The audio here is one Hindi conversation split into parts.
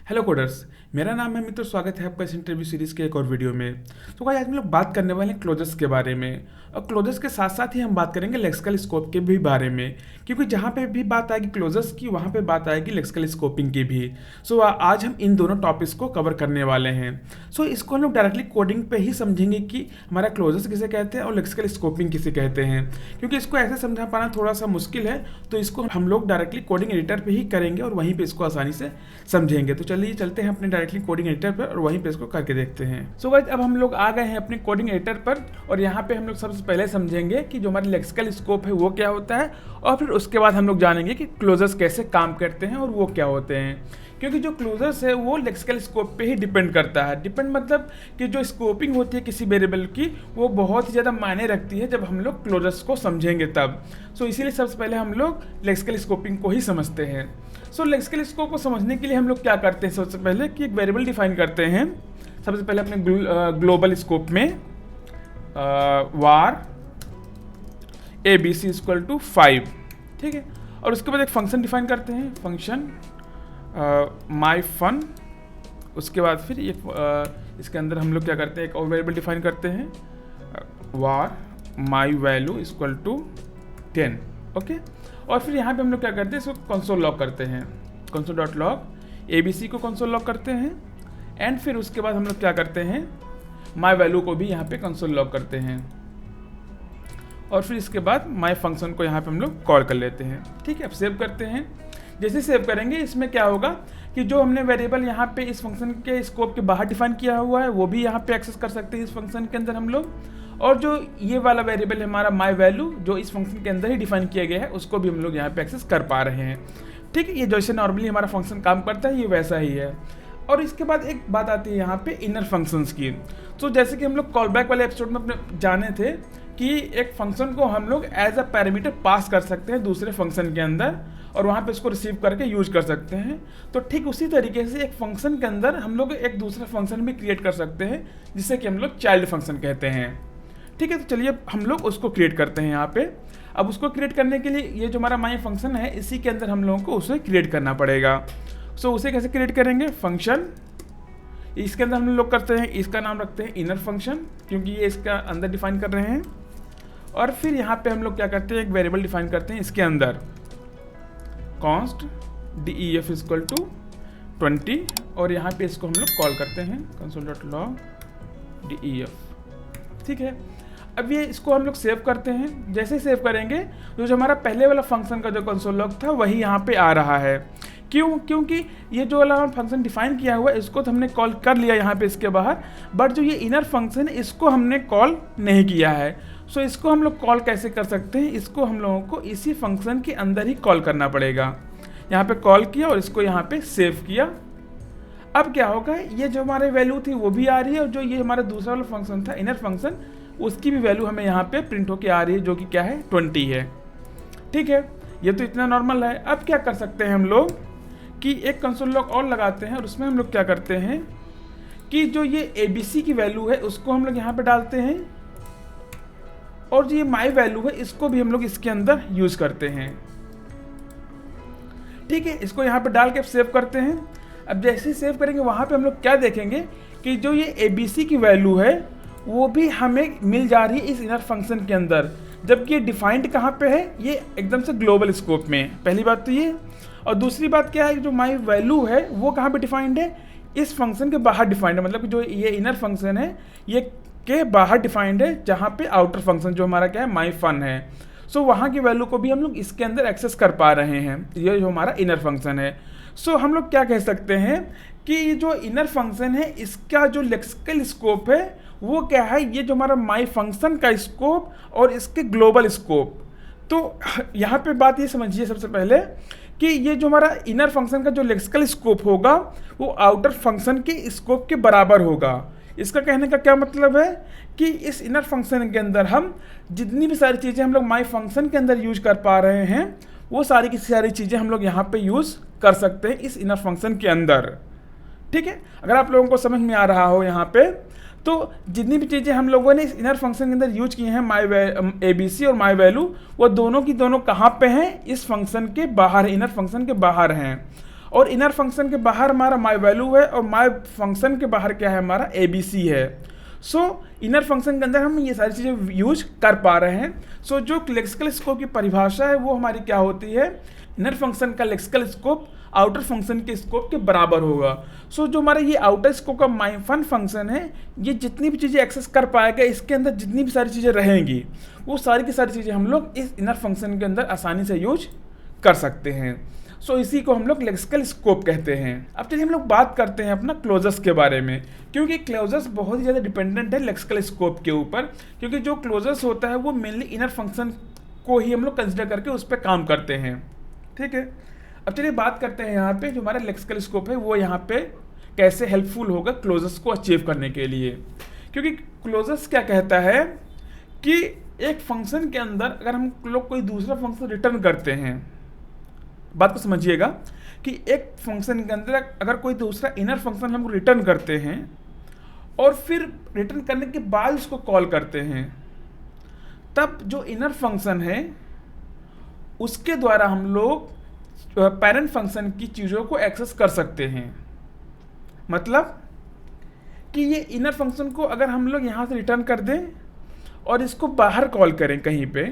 Hello coders. मेरा नाम है मित्र, स्वागत है आपका इस इंटरव्यू सीरीज के एक और वीडियो में। तो भाई आज हम लोग बात करने वाले हैं क्लोजर्स के बारे में, और क्लोजर्स के साथ साथ ही हम बात करेंगे लेक्सिकल स्कोप के भी बारे में, क्योंकि जहाँ पे भी बात आएगी क्लोजर्स की वहाँ पे बात आएगी लेक्सिकल स्कोपिंग की भी। आज हम इन दोनों टॉपिक्स को कवर करने वाले हैं। इसको हम लोग डायरेक्टली कोडिंग पे ही समझेंगे कि हमारा क्लोजर्स किसे कहते हैं और लेक्सिकल स्कोपिंग किसे कहते हैं, क्योंकि इसको ऐसे समझा पाना थोड़ा सा मुश्किल है। तो इसको हम लोग डायरेक्टली कोडिंग एडिटर पे ही करेंगे और वहीं पे इसको आसानी से समझेंगे। तो चलिए चलते हैं अपने डायरेक्टली कोडिंग एडिटर पर और वहीं पे इसको करके देखते हैं। गाइस, अब हम लोग आ गए हैं अपने कोडिंग एडिटर पर, और यहाँ पे हम लोग सबसे पहले समझेंगे कि जो हमारी लेक्सिकल स्कोप है वो क्या होता है, और फिर उसके बाद हम लोग जानेंगे कि क्लोजर्स कैसे काम करते हैं और वो क्या होते हैं। क्योंकि जो क्लोजर्स है वो लेक्सिकल स्कोप पे ही डिपेंड करता है। डिपेंड मतलब कि जो स्कोपिंग होती है किसी वेरिएबल की वो बहुत ही ज़्यादा मायने रखती है जब हम लोग क्लोजर्स को समझेंगे तब। इसीलिए सबसे पहले हम लोग लेक्सिकल स्कोपिंग को ही समझते हैं। लेक्सिकल स्कोप को समझने के लिए हम लोग क्या करते हैं, सबसे पहले कि एक वेरिएबल डिफाइन करते हैं। सबसे पहले अपने ग्लोबल स्कोप में वार ABC इक्वल टू 5, ठीक है। और उसके बाद एक फंक्शन डिफाइन करते हैं, फंक्शन माई फन। उसके बाद फिर इसके अंदर हम लोग क्या करते हैं, एक और वेरिएबल डिफाइन करते हैं, var my value equal to 10, okay. और फिर यहाँ पे हम लोग क्या करते हैं, इसको कंसोल लॉग करते हैं, कंसोल डॉट लॉग ABC को कंसोल लॉग करते हैं। एंड फिर उसके बाद हम लोग क्या करते हैं, माई वैल्यू को भी यहाँ पे कंसोल लॉग करते हैं। और फिर इसके बाद माई फंक्शन को यहाँ पे हम लोग कॉल कर लेते हैं, ठीक है। अब सेव करते हैं। जैसे सेव करेंगे इसमें क्या होगा कि जो हमने वेरिएबल यहाँ पे इस फंक्शन के स्कोप के बाहर डिफाइन किया हुआ है वो भी यहाँ पे एक्सेस कर सकते हैं इस फंक्शन के अंदर हम लोग। और जो ये वाला वेरिएबल है हमारा माई वैल्यू, जो इस फंक्शन के अंदर ही डिफाइन किया गया है, उसको भी हम लोग यहाँ पे एक्सेस कर पा रहे हैं, ठीक है। ये जैसे नॉर्मली हमारा फंक्शन काम करता है ये वैसा ही है। और इसके बाद एक बात आती है यहाँ पे इनर फंक्शंस की। जैसे कि हम लोग कॉल बैक वाले एपिसोड में अपने जाने थे कि एक फंक्शन को हम लोग एज अ पैरामीटर पास कर सकते हैं दूसरे फंक्शन के अंदर, और वहाँ पे इसको रिसीव करके यूज कर सकते हैं। तो ठीक उसी तरीके से एक फंक्शन के अंदर हम लोग एक दूसरा फंक्शन भी क्रिएट कर सकते हैं, जिससे कि हम लोग चाइल्ड फंक्शन कहते हैं, ठीक है। तो चलिए हम लोग उसको क्रिएट करते हैं यहाँ पे। अब उसको क्रिएट करने के लिए ये जो हमारा माई फंक्शन है इसी के अंदर हम लोगों को उसे क्रिएट करना पड़ेगा। उसे कैसे क्रिएट करेंगे, फंक्शन इसके अंदर हम लोग करते हैं, इसका नाम रखते हैं इनर फंक्शन, क्योंकि ये इसका अंदर डिफाइन कर रहे हैं। और फिर यहाँ पे हम लोग क्या करते हैं, एक वेरिएबल डिफाइन करते हैं इसके अंदर, कॉन्स्ट def इक्वल टू 20, और यहाँ पे इसको हम लोग कॉल करते हैं कंसोल डॉट लॉग def, ठीक है। अब ये इसको हम लोग सेव करते हैं। जैसे सेव करेंगे जो हमारा पहले वाला फंक्शन का जो कंसोल लॉग था वही यहाँ पे आ रहा है। क्योंकि ये जो वाला फंक्शन डिफाइन किया हुआ है इसको तो हमने कॉल कर लिया यहाँ पे इसके बाहर, बट जो ये इनर फंक्शन है इसको हमने कॉल नहीं किया है। इसको हम लोग कॉल कैसे कर सकते हैं, इसको हम लोगों को इसी फंक्शन के अंदर ही कॉल करना पड़ेगा। यहाँ पे कॉल किया और इसको यहाँ पे सेव किया। अब क्या होगा, ये जो हमारी वैल्यू थी वो भी आ रही है, और जो ये हमारा दूसरा वाला फंक्शन था इनर फंक्शन, उसकी भी वैल्यू हमें यहाँ पे प्रिंट होके आ रही है, जो कि क्या है 20 है, ठीक है। ये तो इतना नॉर्मल है। अब क्या कर सकते हैं हम लोग कि एक कंसोल लॉग और लगाते हैं, और उसमें हम लोग क्या करते हैं कि जो ये ABC की वैल्यू है उसको हम लोग यहाँ पे डालते हैं, और जो ये माई वैल्यू है इसको भी हम लोग इसके अंदर यूज करते हैं, ठीक है। इसको यहाँ पे डाल के सेव करते हैं। अब जैसे ही सेव करेंगे वहाँ पे हम लोग क्या देखेंगे कि जो ये ABC की वैल्यू है वो भी हमें मिल जा रही है इस इनर फंक्शन के अंदर, जबकि ये डिफाइंड कहाँ पे है, ये एकदम से ग्लोबल स्कोप में। पहली बात तो ये, और दूसरी बात क्या है, जो माई वैल्यू है वो कहाँ पे डिफाइंड है, इस फंक्शन के बाहर डिफाइंड है। मतलब कि जो ये इनर फंक्शन है ये के बाहर डिफाइंड है, जहाँ पे आउटर फंक्शन जो हमारा क्या है माई फन है। वहाँ की वैल्यू को भी हम लोग इसके अंदर एक्सेस कर पा रहे हैं, ये जो हमारा इनर फंक्शन है। हम लोग क्या कह सकते हैं कि ये जो इनर फंक्शन है इसका जो लेक्सिकल स्कोप है वो क्या है, ये जो हमारा माई फंक्शन का स्कोप और इसके ग्लोबल स्कोप। तो यहाँ पे बात ये समझिए सबसे पहले कि ये जो हमारा इनर फंक्शन का जो लेक्सिकल स्कोप होगा वो आउटर फंक्शन के स्कोप के बराबर होगा। इसका कहने का क्या मतलब है कि इस इनर फंक्शन के अंदर हम जितनी भी सारी चीज़ें हम लोग माई फंक्शन के अंदर यूज कर पा रहे हैं वो सारी की सारी चीज़ें हम लोग यहाँ पे यूज कर सकते हैं इस इनर फंक्शन के अंदर, ठीक है। अगर आप लोगों को समझ में आ रहा हो यहाँ पे, तो जितनी भी चीज़ें हम लोगों ने इस इनर फंक्शन के अंदर यूज की हैं, माई ABC और माई वैल्यू, वो दोनों की दोनों कहाँ पे हैं, इस फंक्शन के बाहर, इनर फंक्शन के बाहर हैं। और इनर फंक्शन के बाहर हमारा माई वैल्यू है और माई फंक्शन के बाहर क्या है हमारा ABC है। सो इनर फंक्शन के अंदर हम ये सारी चीज़ें यूज कर पा रहे हैं। सो जो लेक्सिकल स्कोप की परिभाषा है वो हमारी क्या होती है, इनर फंक्शन का लेक्सिकल स्कोप आउटर फंक्शन के स्कोप के बराबर होगा। सो जो हमारा ये आउटर स्कोप का माई फन फंक्शन है, ये जितनी भी चीज़ें एक्सेस कर पाएगा, इसके अंदर जितनी भी सारी चीज़ें रहेंगी वो सारी की सारी चीज़ें हम लोग इस इनर फंक्शन के अंदर आसानी से यूज कर सकते हैं। सो इसी को हम लोग लेक्सिकल स्कोप कहते हैं। अब चलिए हम लोग बात करते हैं अपना क्लोजर्स के बारे में, क्योंकि क्लोजर्स बहुत ही ज़्यादा डिपेंडेंट है लेक्सिकल स्कोप के ऊपर, क्योंकि जो क्लोजर्स होता है वो मेनली इनर फंक्शन को ही हम लोग कंसिडर करके उस पर काम करते हैं। ठीक है, अब चलिए बात करते हैं यहाँ पे जो हमारा लेक्सिकल स्कोप है वो यहाँ पे कैसे हेल्पफुल होगा क्लोजर्स को अचीव करने के लिए। क्योंकि क्लोजर्स क्या कहता है कि एक फंक्शन के अंदर अगर हम लोग कोई दूसरा फंक्शन रिटर्न करते हैं, बात को समझिएगा कि एक फंक्शन के अंदर अगर कोई दूसरा इनर फंक्शन हम रिटर्न करते हैं और फिर रिटर्न करने के बाद उसको कॉल करते हैं, तब जो इनर फंक्शन है उसके द्वारा हम लोग पेरेंट फंक्शन की चीज़ों को एक्सेस कर सकते हैं। मतलब कि ये इनर फंक्शन को अगर हम लोग यहाँ से रिटर्न कर दें और इसको बाहर कॉल करें कहीं पे,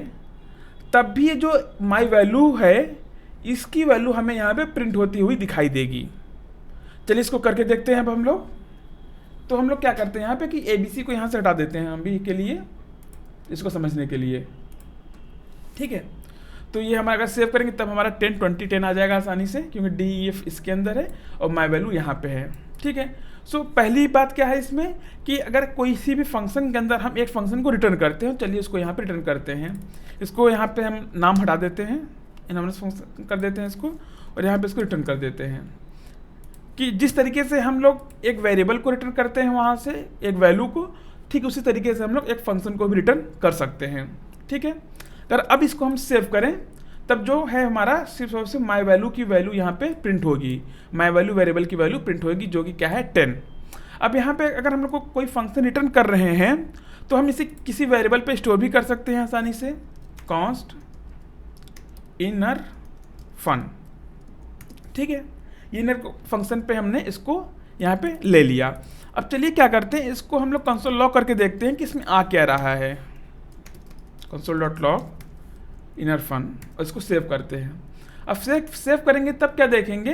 तब भी ये जो माई वैल्यू है इसकी वैल्यू हमें यहाँ पे प्रिंट होती हुई दिखाई देगी। चलिए इसको करके देखते हैं अब हम लोग। तो हम लोग क्या करते हैं यहाँ पे कि ABC को यहाँ से हटा देते हैं हम भी के लिए, इसको समझने के लिए। ठीक है, तो ये हम अगर सेव करेंगे तब हमारा 10 20 10 आ जाएगा आसानी से, क्योंकि DEF इसके अंदर है और माई वैल्यू यहाँ पे है। ठीक है, सो पहली बात क्या है इसमें कि अगर कोई सी भी फंक्शन के अंदर हम एक फंक्शन को रिटर्न करते हैं, चलिए इसको यहाँ पे रिटर्न करते हैं। इसको यहाँ पे हम नाम हटा देते हैं, इनवर्स फंक्शन कर देते हैं इसको, और यहाँ पे इसको रिटर्न कर देते हैं। कि जिस तरीके से हम लोग एक वेरिएबल को रिटर्न करते हैं वहाँ से एक वैल्यू को, ठीक उसी तरीके से हम लोग एक फंक्शन को भी रिटर्न कर सकते हैं। ठीक है, अगर अब इसको हम सेव करें तब जो है हमारा सिर्फ और सिर्फ माई वैल्यू की वैल्यू यहाँ पे प्रिंट होगी, माई वैल्यू वेरिएबल की वैल्यू प्रिंट होगी जो कि क्या है 10। अब यहाँ पे अगर हम लोग को कोई फंक्शन रिटर्न कर रहे हैं तो हम इसे किसी वेरिएबल पे स्टोर भी कर सकते हैं आसानी से, कॉन्स्ट इनर फन। ठीक है, इनर फंक्शन पे हमने इसको यहाँ पे ले लिया। अब चलिए क्या करते हैं, इसको हम लोग कंसोल लॉग करके देखते हैं कि इसमें आ क्या रहा है। console.log इनर फन, और इसको सेव करते हैं। अब सेव करेंगे तब क्या देखेंगे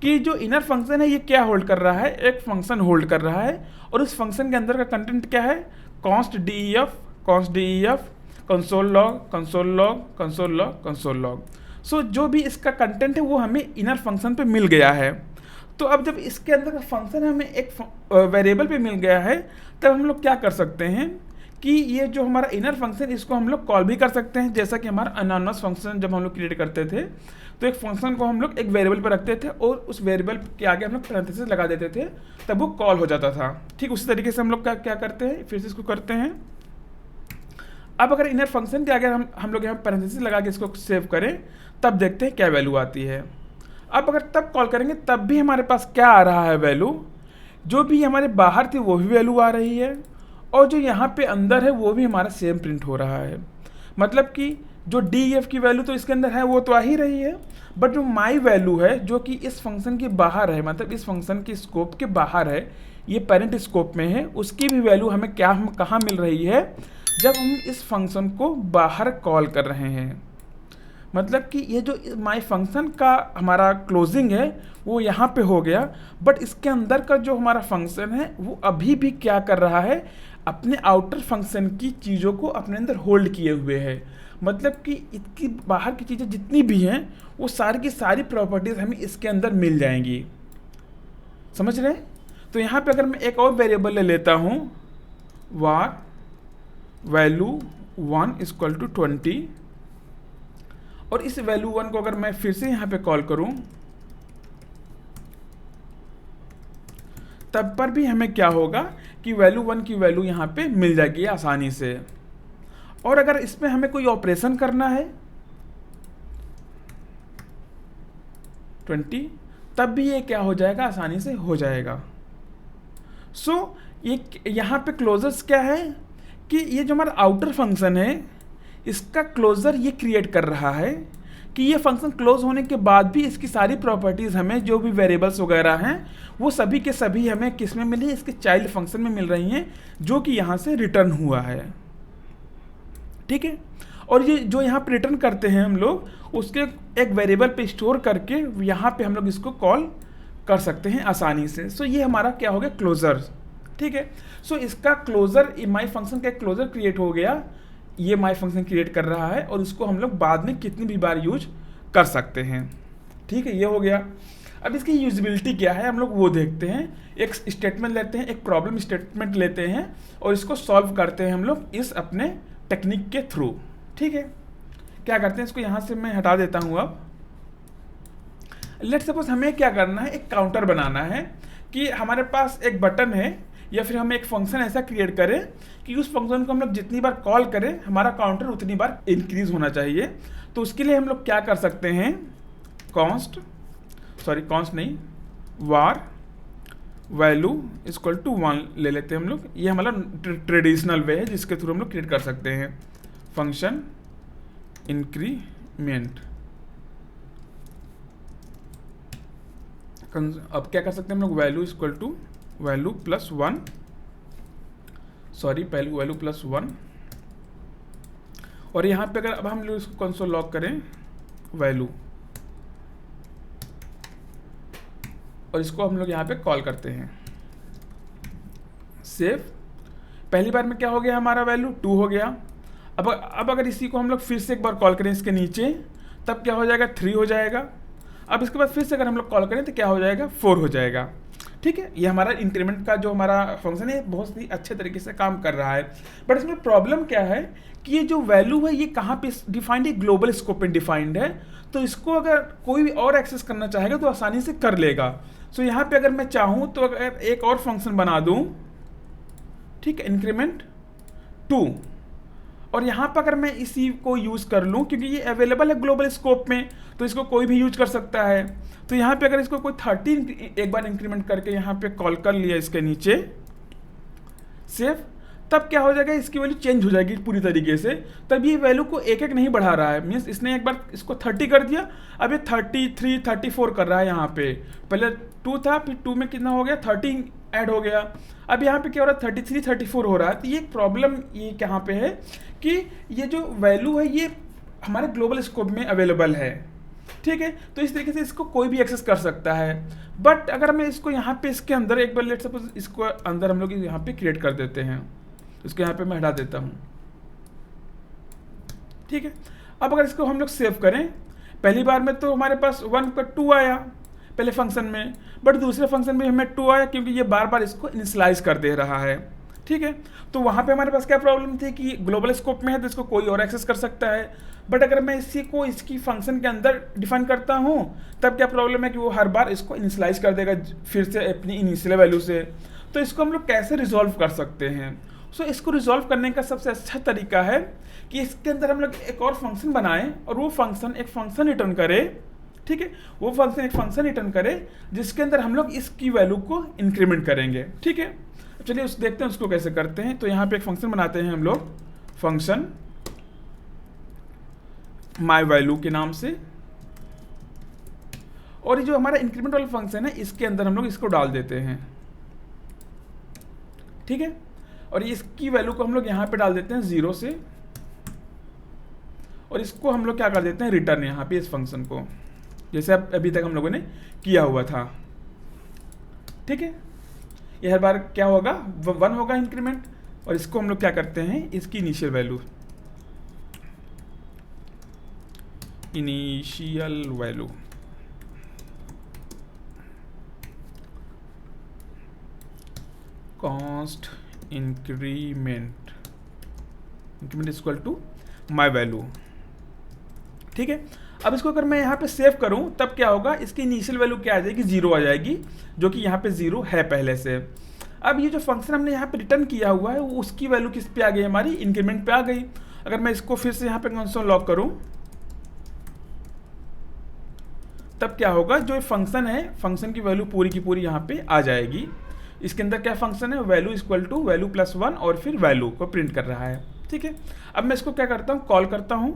कि जो इनर फंक्शन है ये क्या होल्ड कर रहा है, एक फंक्शन होल्ड कर रहा है, और उस फंक्शन के अंदर का कंटेंट क्या है, const def कंसोल लॉग। सो जो भी इसका कंटेंट है वो हमें इनर फंक्शन पे मिल गया है। तो अब जब इसके अंदर का फंक्शन हमें एक वेरिएबल पे मिल गया है, तब हम लोग क्या कर सकते हैं कि ये जो हमारा इनर फंक्शन इसको हम लोग कॉल भी कर सकते हैं। जैसा कि हमारा अनोनिमस फंक्शन जब हम लोग क्रिएट करते थे तो एक फंक्शन को हम लोग एक वेरिएबल पर रखते थे और उस वेरिएबल के आगे हम लोग पैरेंथेसिस लगा देते थे, तब वो कॉल हो जाता था। ठीक उसी तरीके से हम लोग क्या करते हैं, फिर से इसको करते हैं। अब अगर इनर फंक्शन के आगे हम लोग यहाँ पैरेंथेसिस लगा के इसको सेव करें तब देखते हैं क्या वैल्यू आती है। अब अगर तब कॉल करेंगे तब भी हमारे पास क्या आ रहा है वैल्यू, जो भी हमारे बाहर थी वो भी वैल्यू आ रही है, और जो यहाँ पे अंदर है वो भी हमारा सेम प्रिंट हो रहा है। मतलब कि जो DEF की वैल्यू तो इसके अंदर है वो तो आ ही रही है, बट जो माई वैल्यू है जो कि इस फंक्शन के बाहर है, मतलब इस फंक्शन के स्कोप के बाहर है, ये पेरेंट स्कोप में है, उसकी भी वैल्यू हमें कहाँ मिल रही है, जब हम इस फंक्शन को बाहर कॉल कर रहे हैं। मतलब कि ये जो माई फंक्शन का हमारा क्लोजिंग है वो यहाँ पे हो गया, बट इसके अंदर का जो हमारा फंक्शन है वो अभी भी क्या कर रहा है, अपने आउटर फंक्शन की चीज़ों को अपने अंदर होल्ड किए हुए है। मतलब कि इसकी बाहर की चीज़ें जितनी भी हैं वो सारी की सारी प्रॉपर्टीज़ हमें इसके अंदर मिल जाएंगी। समझ रहे हैं? तो यहाँ पे अगर मैं एक और वेरिएबल ले लेता हूँ, var वैल्यू 1 इक्वल टू 20, और इस वैल्यू 1 को अगर मैं फिर से यहाँ पे कॉल करूँ तब पर भी हमें क्या होगा कि वैल्यू 1 की वैल्यू यहाँ पे मिल जाएगी आसानी से। और अगर इसमें हमें कोई ऑपरेशन करना है 20, तब भी ये क्या हो जाएगा, आसानी से हो जाएगा। सो ये यहाँ पे क्लोजर्स क्या है कि ये जो हमारा आउटर फंक्शन है इसका क्लोजर ये क्रिएट कर रहा है कि ये फंक्शन क्लोज होने के बाद भी इसकी सारी प्रॉपर्टीज़ हमें जो भी वेरिएबल्स वगैरह हैं वो सभी के सभी हमें किस में मिली, इसके चाइल्ड फंक्शन में मिल रही हैं, जो कि यहाँ से रिटर्न हुआ है। ठीक है, और ये जो यहाँ पे रिटर्न करते हैं हम लोग उसके एक वेरिएबल पे स्टोर करके यहाँ पे हम लोग इसको कॉल कर सकते हैं आसानी से। सो ये हमारा क्या हो गया, क्लोजर। ठीक है, सो इसका क्लोजर, माई फंक्शन का क्लोजर क्रिएट हो गया, ये माई फंक्शन क्रिएट कर रहा है और इसको हम लोग बाद में कितनी भी बार यूज कर सकते हैं। ठीक है, ये हो गया। अब इसकी यूजिबिलिटी क्या है हम लोग वो देखते हैं। एक स्टेटमेंट लेते हैं, एक प्रॉब्लम स्टेटमेंट लेते हैं और इसको सॉल्व करते हैं हम लोग इस अपने टेक्निक के थ्रू। ठीक है, क्या करते हैं, इसको यहाँ से मैं हटा देता हूँ। अब लेट्स सपोज हमें क्या करना है, एक काउंटर बनाना है कि हमारे पास एक बटन है या फिर हम एक फंक्शन ऐसा क्रिएट करें कि उस फंक्शन को हम लोग जितनी बार कॉल करें हमारा काउंटर उतनी बार इंक्रीज होना चाहिए। तो उसके लिए हम लोग क्या कर सकते हैं, var वैल्यू इक्वल टू 1 ले लेते हैं हम लोग। ये हमारा ट्रेडिशनल वे है जिसके थ्रू हम लोग क्रिएट कर सकते हैं फंक्शन इंक्रीमेंट। अब क्या कर सकते हैं हम लोग, value equal to value plus 1, value plus 1। और यहाँ पे अगर अब हम लोग इसको कंसोल लॉग करें वैल्यू और इसको हम लोग यहाँ पे कॉल करते हैं सेव। पहली बार में क्या हो गया, हमारा वैल्यू 2 हो गया। अब अगर इसी को हम लोग फिर से एक बार कॉल करें इसके नीचे, तब क्या हो जाएगा, 3 हो जाएगा। अब इसके बाद फिर से अगर हम लोग कॉल करें तो क्या हो जाएगा, 4 हो जाएगा। ठीक है, ये हमारा इंक्रीमेंट का जो हमारा फंक्शन है बहुत ही अच्छे तरीके से काम कर रहा है। बट इसमें प्रॉब्लम क्या है कि ये जो वैल्यू है ये कहाँ पे डिफाइंड है, ग्लोबल स्कोप में डिफाइंड है। तो इसको अगर कोई भी और एक्सेस करना चाहेगा तो आसानी से कर लेगा। सो यहाँ पे अगर मैं चाहूँ तो अगर एक और फंक्शन बना दूँ, ठीक है, इंक्रीमेंट 2, और यहाँ पर अगर मैं इसी को यूज़ कर लूँ क्योंकि ये अवेलेबल है ग्लोबल स्कोप में तो इसको कोई भी यूज कर सकता है। तो यहाँ पे अगर इसको कोई 13 एक बार इंक्रीमेंट करके यहाँ पे कॉल कर लिया इसके नीचे सेव, तब क्या हो जाएगा, इसकी वैल्यू चेंज हो जाएगी पूरी तरीके से। तब ये वैल्यू को एक एक नहीं बढ़ा रहा है, मीन्स इसने एक बार इसको 30 कर दिया, अब ये 33 34 कर रहा है। यहाँ पे पहले 2 था, फिर 2 में कितना हो गया, 13 ऐड हो गया। अब यहाँ पे क्या हो रहा है, 33 34 हो रहा है। तो ये प्रॉब्लम ये कहाँ पे है कि ये जो वैल्यू है ये हमारे ग्लोबल स्कोप में अवेलेबल है। ठीक है, तो इस तरीके से इसको कोई भी एक्सेस कर सकता है। बट अगर मैं इसको यहाँ पे इसके अंदर एक बार लेट सपोज इसको अंदर हम लोग यहाँ पे क्रिएट कर देते हैं, इसको यहाँ पे मैं हटा देता हूँ। ठीक है, अब अगर इसको हम लोग सेव करें, पहली बार में तो हमारे पास 1 पर 2 आया पहले फंक्शन में, बट दूसरे फंक्शन में हमें 2 आया क्योंकि ये बार बार इसको इनिशियलाइज कर दे रहा है। ठीक है, तो वहाँ पे हमारे पास क्या प्रॉब्लम थी कि ग्लोबल स्कोप में है तो इसको कोई और एक्सेस कर सकता है। बट अगर मैं इसी को इसकी फंक्शन के अंदर डिफाइन करता हूँ तब क्या प्रॉब्लम है कि वो हर बार इसको इनिशियलाइज कर देगा फिर से अपनी इनिशियल वैल्यू से। तो इसको हम लोग कैसे रिजॉल्व कर सकते हैं? सो इसको रिजॉल्व करने का सबसे अच्छा तरीका है कि इसके अंदर हम लोग एक और फंक्शन बनाएं और वो फंक्शन एक फंक्शन रिटर्न करे। ठीक है, वो फंक्शन एक फंक्शन रिटर्न करे जिसके अंदर हम लोग इसकी वैल्यू को इंक्रीमेंट करेंगे। ठीक है, चलिए उस देखते हैं उसको कैसे करते हैं। तो यहाँ पे एक फंक्शन बनाते हैं हम लोग, फंक्शन माई वैल्यू के नाम से, और ये जो हमारा इंक्रीमेंट वाला फंक्शन है इसके अंदर हम लोग इसको डाल देते हैं। ठीक है, और इसकी वैल्यू को हम लोग यहाँ पे डाल देते हैं 0 से, और इसको हम लोग क्या कर देते हैं, रिटर्न यहाँ पे इस फंक्शन को, जैसे अब अभी तक हम लोगों ने किया हुआ था। ठीक है, ये हर बार क्या होगा, 1 होगा इंक्रीमेंट, और इसको हम लोग क्या करते हैं, इसकी initial value const increment equal to my value. ठीक है, अब इसको अगर मैं यहाँ पे सेव करूँ तब क्या होगा, इसकी इनिशियल वैल्यू क्या आ जाएगी, 0 आ जाएगी, जो कि यहाँ पे 0 है पहले से। अब ये जो फंक्शन हमने यहाँ पे रिटर्न किया हुआ है वो उसकी वैल्यू किस पे आ गई, हमारी इंक्रीमेंट पे आ गई। अगर मैं इसको फिर से यहाँ पे कंसोल लॉग करूँ तब क्या होगा, जो फंक्शन है फंक्शन की वैल्यू पूरी की पूरी यहाँ पे आ जाएगी। इसके अंदर क्या फंक्शन है, value equal to value plus 1 और फिर वैल्यू को प्रिंट कर रहा है। ठीक है, अब मैं इसको क्या करता हूँ, कॉल करता हूँ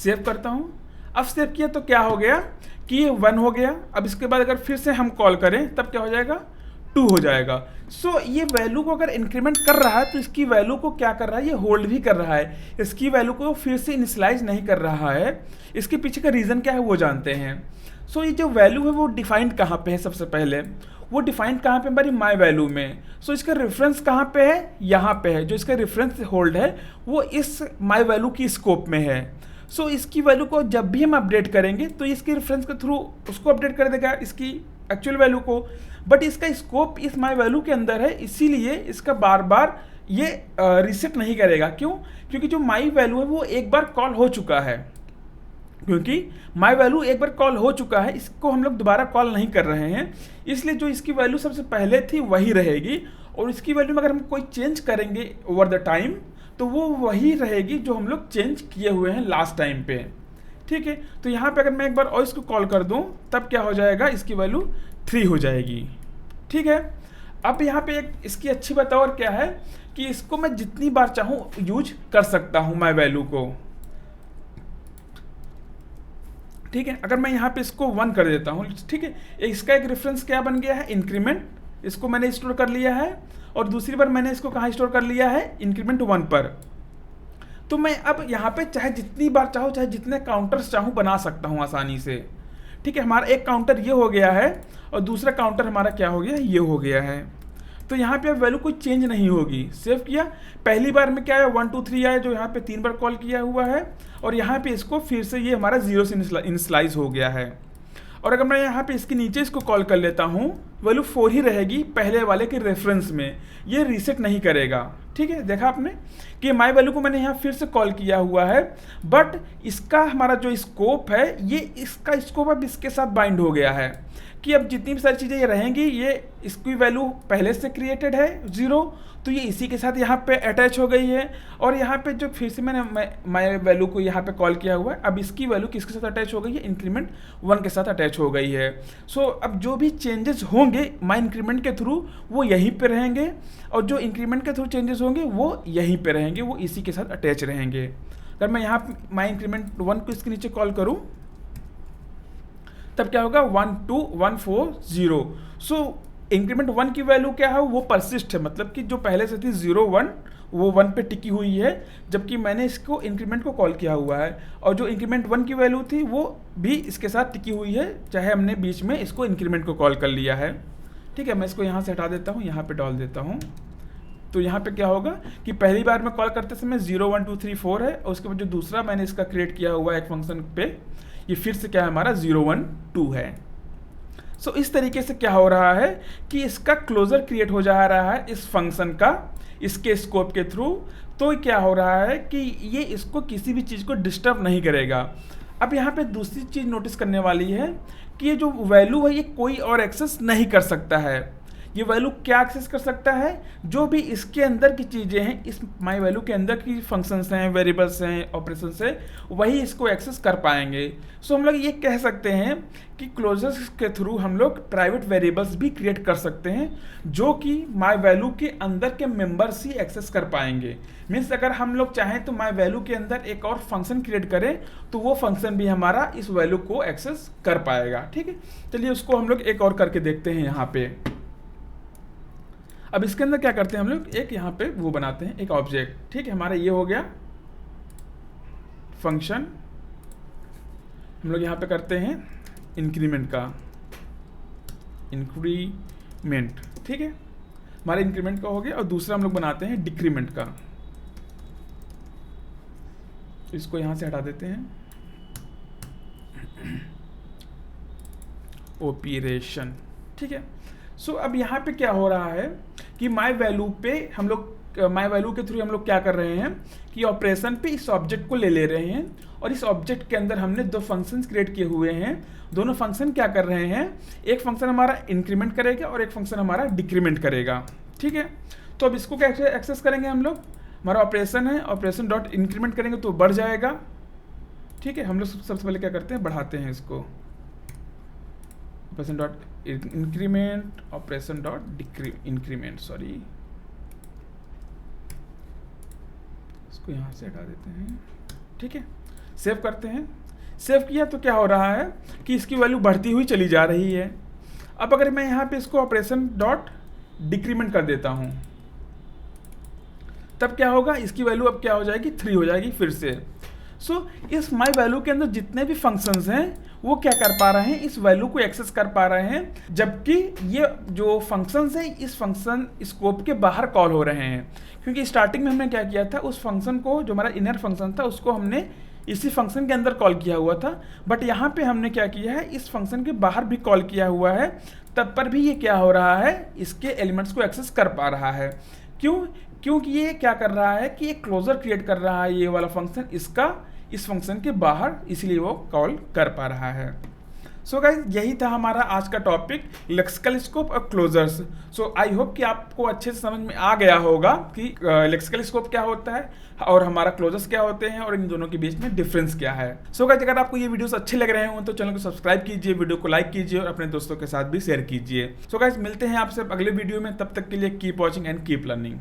सेव करता हूँ। अब सेव किया तो क्या हो गया कि ये 1 हो गया। अब इसके बाद अगर फिर से हम कॉल करें तब क्या हो जाएगा, 2 हो जाएगा। सो ये वैल्यू को अगर इंक्रीमेंट कर रहा है तो इसकी वैल्यू को क्या कर रहा है, ये होल्ड भी कर रहा है, इसकी वैल्यू को फिर से इनिशियलाइज नहीं कर रहा है। इसके पीछे का रीज़न क्या है वो जानते हैं। सो ये जो वैल्यू है वो डिफाइंड कहाँ पे है, सबसे पहले वो डिफाइंड कहाँ पे हमारी माई वैल्यू में। सो इसका रेफरेंस कहाँ पे है, यहाँ पे है। जो इसका रेफरेंस होल्ड है वो इस माई वैल्यू की स्कोप में है। सो इसकी वैल्यू को जब भी हम अपडेट करेंगे तो इसके रेफरेंस के थ्रू उसको अपडेट कर देगा, इसकी एक्चुअल वैल्यू को। बट इसका स्कोप इस माई वैल्यू के अंदर है, इसीलिए इसका बार बार ये रीसेट नहीं करेगा। क्यों? क्योंकि जो माई वैल्यू है वो एक बार कॉल हो चुका है। क्योंकि माई वैल्यू एक बार कॉल हो चुका है, इसको हम लोग दोबारा कॉल नहीं कर रहे हैं, इसलिए जो इसकी वैल्यू सबसे पहले थी वही रहेगी। और इसकी वैल्यू में अगर हम कोई चेंज करेंगे ओवर द टाइम तो वो वही रहेगी जो हम लोग चेंज किए हुए हैं लास्ट टाइम पे। ठीक है, तो यहाँ पे अगर मैं एक बार और इसको कॉल कर दूँ तब क्या हो जाएगा, इसकी वैल्यू 3 हो जाएगी। ठीक है, अब यहाँ पे एक इसकी अच्छी बात और क्या है कि इसको मैं जितनी बार चाहूँ यूज कर सकता हूँ माई वैल्यू को। ठीक है, अगर मैं यहाँ पे इसको 1 कर देता हूँ, ठीक है, इसका एक रेफरेंस क्या बन गया है, इंक्रीमेंट, इसको मैंने स्टोर कर लिया है। और दूसरी बार मैंने इसको कहाँ स्टोर कर लिया है, इंक्रीमेंट 1 पर। तो मैं अब यहाँ पे चाहे जितनी बार चाहूँ, चाहे जितने काउंटर्स चाहूँ बना सकता हूँ आसानी से। ठीक है, हमारा एक काउंटर ये हो गया है और दूसरा काउंटर हमारा क्या हो गया, ये हो गया है। तो यहाँ पे अब वैल्यू कोई चेंज नहीं होगी। सेव किया, पहली बार में क्या है 1 2 3 आया, जो यहाँ पे 3 बार कॉल किया हुआ है। और यहाँ पे इसको फिर से ये हमारा 0 से इनिशियलाइज हो गया है। और अगर मैं यहाँ पे इसके नीचे इसको कॉल कर लेता हूँ, वैल्यू 4 ही रहेगी पहले वाले के रेफरेंस में, ये रीसेट नहीं करेगा। ठीक है, देखा आपने कि माई वैल्यू को मैंने यहाँ फिर से कॉल किया हुआ है, बट इसका हमारा जो स्कोप है, ये इसका स्कोप अब इसके साथ बाइंड हो गया है कि अब जितनी भी सारी चीज़ें ये रहेंगी, ये इसकी वैल्यू पहले से क्रिएटेड है 0, तो ये इसी के साथ यहाँ पे अटैच हो गई है। और यहाँ पे जो फिर से मैंने माई वैल्यू को यहाँ पे कॉल किया हुआ है, अब इसकी वैल्यू किसके साथ अटैच हो गई है, इंक्रीमेंट 1 के साथ अटैच हो गई है। सो अब जो भी चेंजेस होंगे माई इंक्रीमेंट के थ्रू वो यहीं पे रहेंगे, और जो इंक्रीमेंट के थ्रू चेंजेस होंगे वो यहीं पे रहेंगे, वो इसी के साथ अटैच रहेंगे। अगर मैं यहाँ माई इंक्रीमेंट 1 को इसके नीचे कॉल करूँ तब क्या होगा, 1 2 1 4 0। सो इंक्रीमेंट 1 की वैल्यू क्या है, वो परसिस्ट है, मतलब कि जो पहले से थी 0 1 वो 1 पे टिकी हुई है, जबकि मैंने इसको इंक्रीमेंट को कॉल किया हुआ है। और जो इंक्रीमेंट 1 की वैल्यू थी वो भी इसके साथ टिकी हुई है, चाहे हमने बीच में इसको इंक्रीमेंट को कॉल कर लिया है। ठीक है, मैं इसको यहाँ से हटा देता हूँ, यहाँ पे डाल देता हूँ। तो यहाँ पे क्या होगा कि पहली बार में कॉल करते समय 0 1 2 3 4 है, और उसके बाद जो दूसरा मैंने इसका क्रिएट किया हुआ है एक फंक्शन पे, ये फिर से क्या है हमारा 0 1 2 है। सो इस तरीके से क्या हो रहा है कि इसका क्लोजर क्रिएट हो जा रहा है इस फंक्शन का, इसके स्कोप के थ्रू। तो क्या हो रहा है कि ये इसको किसी भी चीज़ को डिस्टर्ब नहीं करेगा। अब यहाँ पे दूसरी चीज़ नोटिस करने वाली है कि ये जो वैल्यू है ये कोई और एक्सेस नहीं कर सकता है। ये वैल्यू क्या एक्सेस कर सकता है, जो भी इसके अंदर की चीज़ें हैं, इस माई वैल्यू के अंदर की फंक्शंस हैं, वेरिएबल्स हैं, ऑपरेशंस हैं, वही इसको एक्सेस कर पाएंगे। सो हम लोग ये कह सकते हैं कि क्लोजर्स के थ्रू हम लोग प्राइवेट वेरिएबल्स भी क्रिएट कर सकते हैं, जो कि माई वैल्यू के अंदर के मेंबर्स ही एक्सेस कर पाएंगे। मीन्स अगर हम लोग चाहें तो माई वैल्यू के अंदर एक और फंक्शन क्रिएट करें तो वो फंक्शन भी हमारा इस वैल्यू को एक्सेस कर पाएगा। ठीक है, चलिए उसको हम लोग एक और करके देखते हैं यहाँ पे। अब इसके अंदर क्या करते हैं हम लोग, एक यहाँ पे वो बनाते हैं एक ऑब्जेक्ट। ठीक है, हमारा ये हो गया फंक्शन। हम लोग यहाँ पे करते हैं इंक्रीमेंट का, इंक्रीमेंट। ठीक है, हमारा इंक्रीमेंट का हो गया। और दूसरा हम लोग बनाते हैं डिक्रीमेंट का, इसको यहाँ से हटा देते हैं, ऑपरेशन। ठीक है, सो अब यहाँ पे क्या हो रहा है कि माई वैल्यू पे हम लोग, माई वैल्यू के थ्रू हम लोग क्या कर रहे हैं कि ऑपरेशन पे इस ऑब्जेक्ट को ले रहे हैं, और इस ऑब्जेक्ट के अंदर हमने 2 फंक्शंस क्रिएट किए हुए हैं। दोनों फंक्शन क्या कर रहे हैं, एक फंक्शन हमारा इंक्रीमेंट करेगा और एक फंक्शन हमारा डिक्रीमेंट करेगा। ठीक है, तो अब इसको क्या एक्सेस करेंगे हम लोग, हमारा ऑपरेशन है, ऑपरेशन डॉट इंक्रीमेंट करेंगे तो बढ़ जाएगा। ठीक है, हम लोग सबसे पहले क्या करते हैं, बढ़ाते हैं इसको, operation dot increment, operation dot increment, sorry, इसको यहाँ से हटा देते हैं। ठीक है, सेव करते हैं। सेव किया तो क्या हो रहा है कि इसकी वैल्यू बढ़ती हुई चली जा रही है। अब अगर मैं यहाँ पे इसको ऑपरेशन डॉट डिक्रीमेंट कर देता हूँ तब क्या होगा, इसकी वैल्यू अब क्या हो जाएगी, 3 हो जाएगी फिर से। सो इस माई वैल्यू के अंदर जितने भी फंक्शंस हैं वो क्या कर पा रहे हैं, इस वैल्यू को एक्सेस कर पा रहे हैं, जबकि ये जो फंक्शंस हैं इस फंक्शन स्कोप के बाहर कॉल हो रहे हैं। क्योंकि स्टार्टिंग में हमने क्या किया था, उस फंक्शन को, जो हमारा इनर फंक्शन था, उसको हमने इसी फंक्शन के अंदर कॉल किया हुआ था। बट यहाँ पे हमने क्या किया है, इस फंक्शन के बाहर भी कॉल किया हुआ है, तब पर भी ये क्या हो रहा है, इसके एलिमेंट्स को एक्सेस कर पा रहा है। क्यों? क्योंकि ये क्या कर रहा है कि एक क्लोजर क्रिएट कर रहा है ये वाला फंक्शन इसका, इस फंक्शन के बाहर, इसलिए वो कॉल कर पा रहा है। सो गाइज यही था हमारा आज का टॉपिक, लेक्सिकल स्कोप और क्लोजर्स। सो आई होप कि आपको अच्छे से समझ में आ गया होगा कि लेक्सिकल स्कोप क्या होता है और हमारा क्लोजर्स क्या होते हैं और इन दोनों के बीच में डिफरेंस क्या है। सो गाइज अगर आपको ये वीडियोस अच्छे लग रहे हो तो चैनल को सब्सक्राइब कीजिए, वीडियो को लाइक कीजिए और अपने दोस्तों के साथ भी शेयर कीजिए। सो गाइज मिलते हैं आपसे अगले वीडियो में, तब तक के लिए keep watching and keep learning.